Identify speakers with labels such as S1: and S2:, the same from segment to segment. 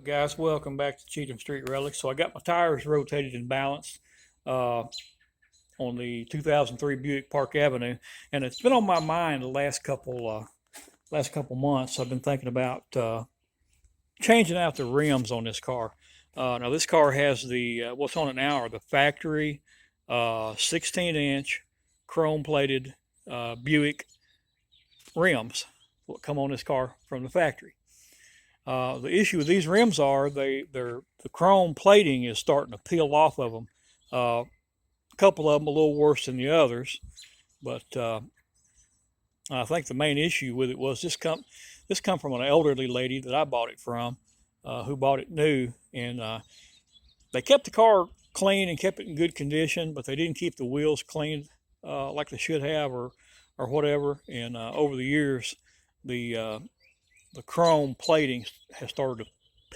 S1: Guys, welcome back to Cheatham Street Relics. So I got my tires rotated and balanced uh, on the 2003 Buick Park Avenue, and it's been on my mind the last couple months. I've been thinking about changing out the rims on this car. Now this car has the what's on it now are the factory 16-inch chrome plated Buick rims. What come on this car from the factory. The issue with these rims are the chrome plating is starting to peel off of them. A couple of them a little worse than the others, but I think the main issue with it was this come from an elderly lady that I bought it from, who bought it new, and they kept the car clean and kept it in good condition, but they didn't keep the wheels clean like they should have, or whatever. And over the years, the chrome plating has started to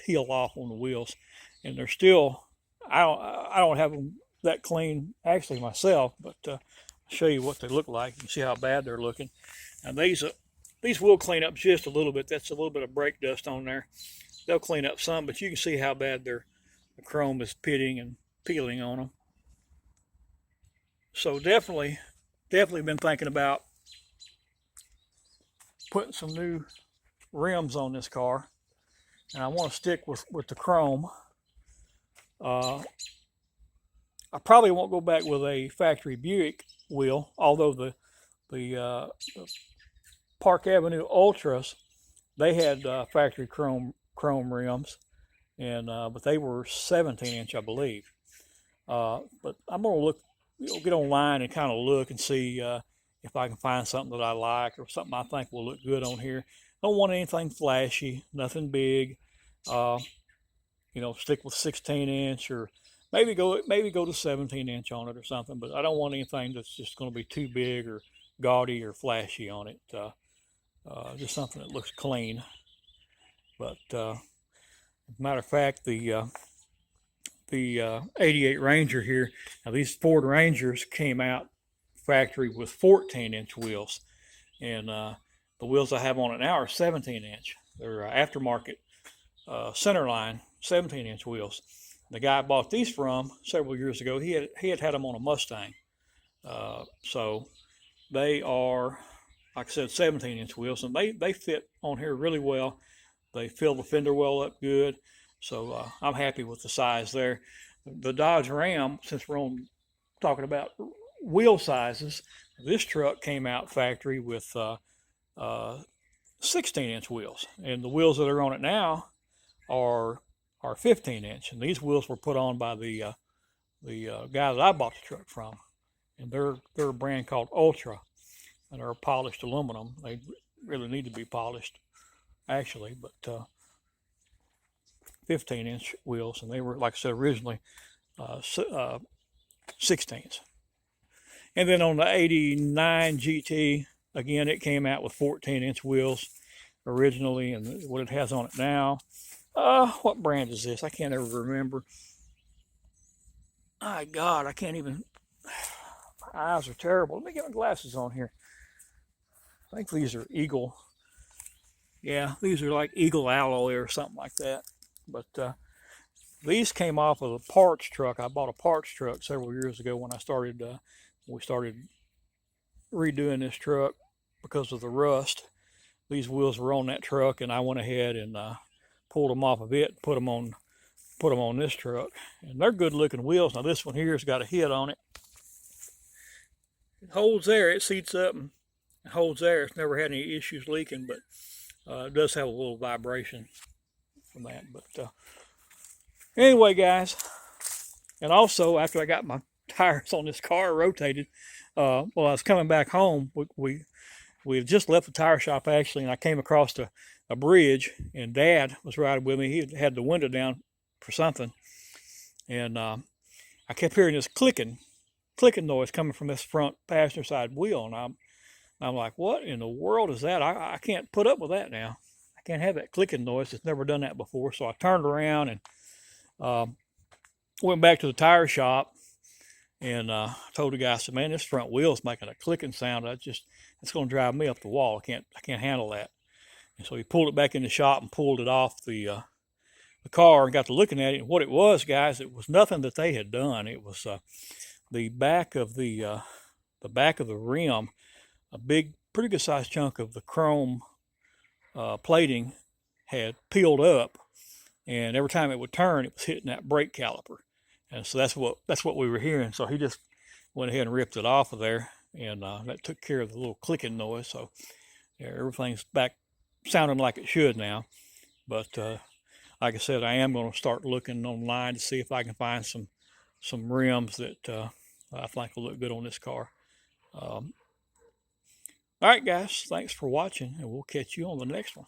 S1: peel off on the wheels, and they're still. I don't have them that clean actually myself, but I'll show you what they look like. You can see how bad they're looking. And these will clean up just a little bit. That's a little bit of brake dust on there. They'll clean up some, but you can see how bad the chrome is pitting and peeling on them. So definitely been thinking about putting some new rims on this car, and I want to stick with the chrome. I probably won't go back with a factory Buick wheel, although the Park Avenue Ultras, they had factory chrome rims, and but they were 17-inch, I believe. But I'm gonna get online and kind of look and see if I can find something that I like or something I think will look good on here. Don't want anything flashy, nothing big. Stick with 16-inch, or maybe go to 17-inch on it or something. But I don't want anything that's just going to be too big or gaudy or flashy on it. Just something that looks clean. But as a matter of fact, the 88 Ranger here. Now these Ford Rangers came out factory with 14-inch wheels, and the wheels I have on it now are 17-inch. They're aftermarket centerline 17-inch wheels. The guy I bought these from several years ago, he had them on a Mustang. So they are, like I said, 17-inch wheels, and they fit on here really well. They fill the fender well up good. So I'm happy with the size there. The Dodge Ram, since we're talking about wheel sizes, this truck came out factory with 16-inch wheels, and the wheels that are on it now are 15-inch, and these wheels were put on by the guy that I bought the truck from, and they're a brand called Ultra, and they're polished aluminum. They really need to be polished, actually, but 15-inch wheels, and they were, like I said, originally 16s. And then on the 89 GT, again, it came out with 14-inch wheels originally, and what it has on it now. What brand is this? I can't ever remember. My God, I can't even. My eyes are terrible. Let me get my glasses on here. I think these are Eagle. Yeah, these are like Eagle alloy or something like that. But these came off of a parts truck. I bought a parts truck several years ago when we started redoing this truck because of the rust. These wheels were on that truck, and I went ahead and pulled them off of it and put them on this truck. And they're good looking wheels. Now this one here has got a hit on it. It holds there. It seats up and holds there. It's never had any issues leaking, but it does have a little vibration from that. But anyway, guys, and also after I got my tires on this car rotated, I was coming back home. We had just left the tire shop actually, and I came across a bridge, and Dad was riding with me. He had the window down for something, and I kept hearing this clicking noise coming from this front passenger side wheel, and I'm like, what in the world is that? I can't put up with that now. I can't have that clicking noise. It's never done that before. So I turned around and went back to the tire shop, and told the guy, I said, man, this front wheel is making a clicking sound. It's going to drive me up the wall. I can't handle that. And so he pulled it back in the shop and pulled it off the the car and got to looking at it. And what it was, guys, it was nothing that they had done. It was the back of the back of the rim, a big, pretty good sized chunk of the chrome plating had peeled up, and every time it would turn, it was hitting that brake caliper, and so that's what we were hearing. So he just went ahead and ripped it off of there, and that took care of the little clicking noise. So yeah, everything's back sounding like it should now. But like I said, I am going to start looking online to see if I can find some rims that I think will look good on this car. All right, guys, thanks for watching, and we'll catch you on the next one.